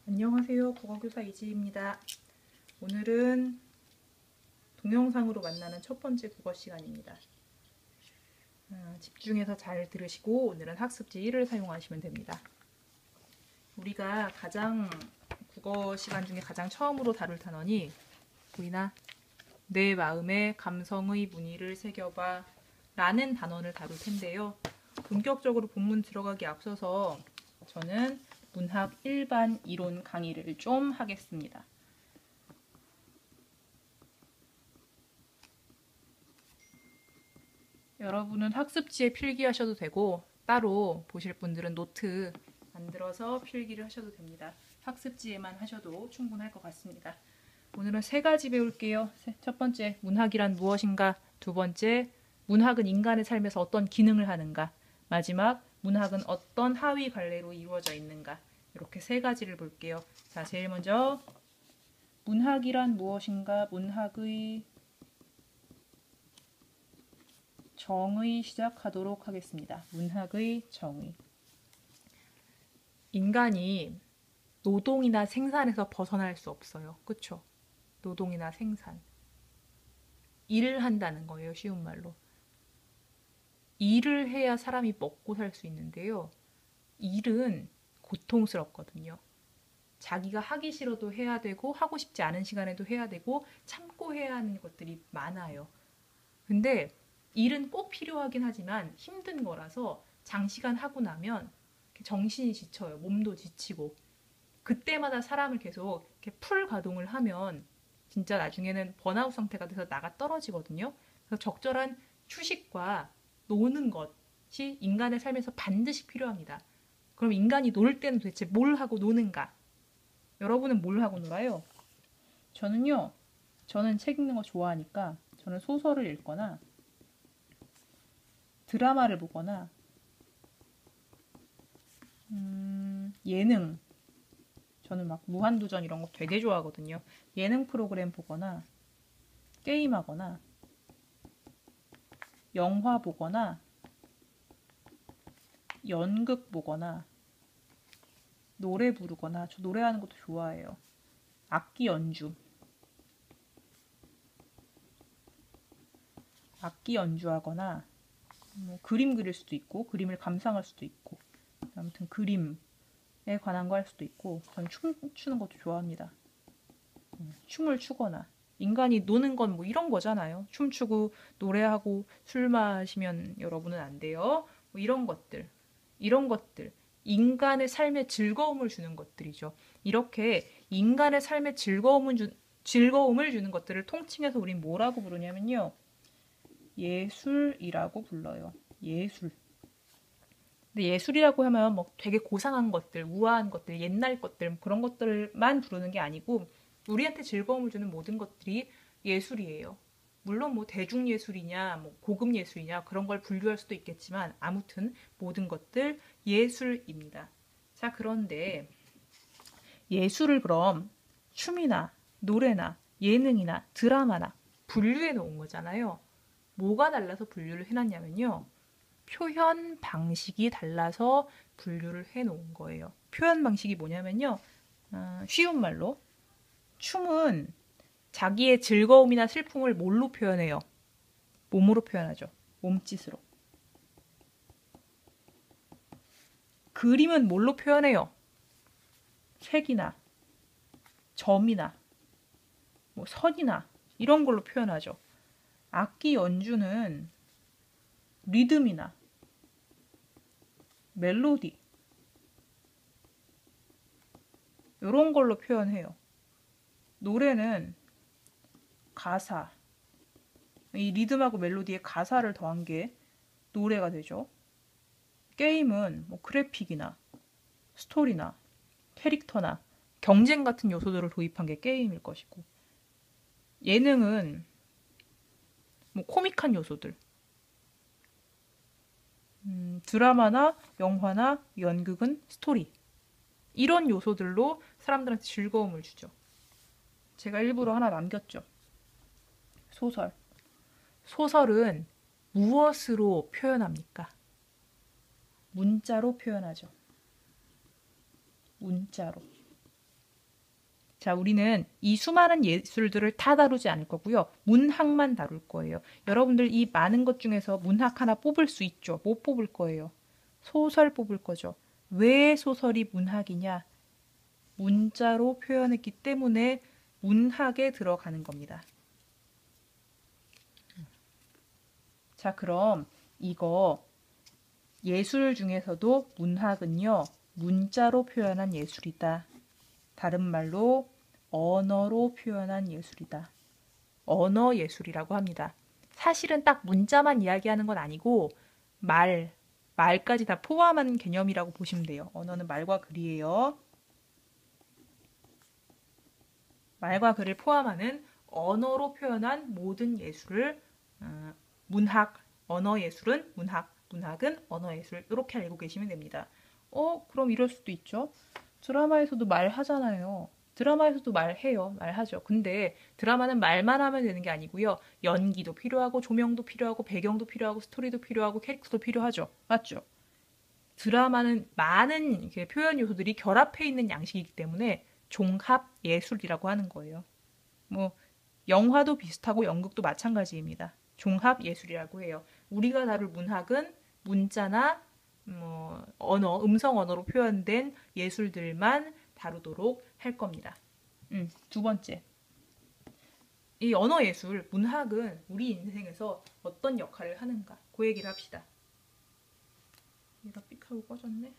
안녕하세요. 국어교사 이지입니다. 오늘은 동영상으로 만나는 첫 번째 국어 시간입니다. 집중해서 잘 들으시고 오늘은 학습지 1을 사용하시면 됩니다. 우리가 국어 시간 중에 가장 처음으로 다룰 단원이 보이나? 내 마음에 감성의 무늬를 새겨봐 라는 단원을 다룰 텐데요. 본격적으로 본문 들어가기 앞서서 저는 문학 일반 이론 강의를 좀 하겠습니다. 여러분은 학습지에 필기하셔도 되고 따로 보실 분들은 노트 만들어서 필기를 하셔도 됩니다. 학습지에만 하셔도 충분할 것 같습니다. 오늘은 3가지 배울게요. 첫 번째, 문학이란 무엇인가? 두 번째, 문학은 인간의 삶에서 어떤 기능을 하는가? 마지막, 문학은 어떤 하위 관례로 이루어져 있는가? 이렇게 3가지를 볼게요. 자, 제일 먼저 문학이란 무엇인가? 문학의 정의 시작하도록 하겠습니다. 문학의 정의. 인간이 노동이나 생산에서 벗어날 수 없어요. 그쵸? 노동이나 생산. 일을 한다는 거예요. 쉬운 말로. 일을 해야 사람이 먹고 살 수 있는데요. 일은 고통스럽거든요. 자기가 하기 싫어도 해야 되고 하고 싶지 않은 시간에도 해야 되고 참고 해야 하는 것들이 많아요. 근데 일은 꼭 필요하긴 하지만 힘든 거라서 장시간 하고 나면 정신이 지쳐요. 몸도 지치고. 그때마다 사람을 계속 이렇게 풀 가동을 하면 진짜 나중에는 번아웃 상태가 돼서 나가 떨어지거든요. 그래서 적절한 휴식과 노는 것이 인간의 삶에서 반드시 필요합니다. 그럼 인간이 놀 때는 도대체 뭘 하고 노는가? 여러분은 뭘 하고 놀아요? 저는 책 읽는 거 좋아하니까 저는 소설을 읽거나 드라마를 보거나 예능, 저는 막 무한도전 이런 거 되게 좋아하거든요. 예능 프로그램 보거나 게임하거나 영화 보거나 연극 보거나 노래 부르거나, 저 노래하는 것도 좋아해요. 악기 연주하거나 뭐 그림 그릴 수도 있고 그림을 감상할 수도 있고 아무튼 그림에 관한 거 할 수도 있고 전 춤추는 것도 좋아합니다. 춤을 추거나 인간이 노는 건 뭐 이런 거잖아요. 춤추고 노래하고 술 마시면 여러분은 안 돼요. 뭐 이런 것들 인간의 삶에 즐거움을 주는 것들이죠. 이렇게 인간의 삶에 즐거움을 주는 것들을 통칭해서 우린 뭐라고 부르냐면요. 예술이라고 불러요. 예술. 근데 예술이라고 하면 뭐 되게 고상한 것들, 우아한 것들, 옛날 것들 그런 것들만 부르는 게 아니고 우리한테 즐거움을 주는 모든 것들이 예술이에요. 물론 뭐 대중예술이냐, 뭐 고급예술이냐 그런 걸 분류할 수도 있겠지만 아무튼 모든 것들 예술입니다. 자, 그런데 예술을 그럼 춤이나 노래나 예능이나 드라마나 분류해 놓은 거잖아요. 뭐가 달라서 분류를 해놨냐면요. 표현 방식이 달라서 분류를 해놓은 거예요. 표현 방식이 뭐냐면요. 쉬운 말로 춤은 자기의 즐거움이나 슬픔을 뭘로 표현해요? 몸으로 표현하죠. 몸짓으로. 그림은 뭘로 표현해요? 색이나 점이나 뭐 선이나 이런 걸로 표현하죠. 악기 연주는 리듬이나 멜로디 이런 걸로 표현해요. 노래는 가사, 이 리듬하고 멜로디에 가사를 더한 게 노래가 되죠. 게임은 뭐 그래픽이나 스토리나 캐릭터나 경쟁 같은 요소들을 도입한 게 게임일 것이고, 예능은 뭐 코믹한 요소들, 드라마나 영화나 연극은 스토리, 이런 요소들로 사람들한테 즐거움을 주죠. 제가 일부러 하나 남겼죠. 소설. 소설은 무엇으로 표현합니까? 문자로 표현하죠. 문자로. 자, 우리는 이 수많은 예술들을 다 다루지 않을 거고요. 문학만 다룰 거예요. 여러분들 이 많은 것 중에서 문학 하나 뽑을 수 있죠. 못 뽑을 거예요. 소설 뽑을 거죠. 왜 소설이 문학이냐? 문자로 표현했기 때문에 문학에 들어가는 겁니다. 자, 그럼 이거 예술 중에서도 문학은요, 문자로 표현한 예술이다. 다른 말로 언어로 표현한 예술이다. 언어 예술이라고 합니다. 사실은 딱 문자만 이야기하는 건 아니고 말까지 다 포함하는 개념이라고 보시면 돼요. 언어는 말과 글이에요. 말과 글을 포함하는 언어로 표현한 모든 예술을 문학, 언어 예술은 문학, 문학은 언어 예술 이렇게 알고 계시면 됩니다. 그럼 이럴 수도 있죠. 드라마에서도 말하잖아요. 드라마에서도 말해요. 말하죠. 근데 드라마는 말만 하면 되는 게 아니고요. 연기도 필요하고 조명도 필요하고 배경도 필요하고 스토리도 필요하고 캐릭터도 필요하죠. 맞죠? 드라마는 많은 표현 요소들이 결합해 있는 양식이기 때문에 종합 예술이라고 하는 거예요. 뭐 영화도 비슷하고 연극도 마찬가지입니다. 종합 예술이라고 해요. 우리가 다룰 문학은 문자나 언어, 음성 언어로 표현된 예술들만 다루도록 할 겁니다. 두 번째. 이 언어 예술, 문학은 우리 인생에서 어떤 역할을 하는가? 그 얘기를 합시다. 얘가 삑 하고 꺼졌네.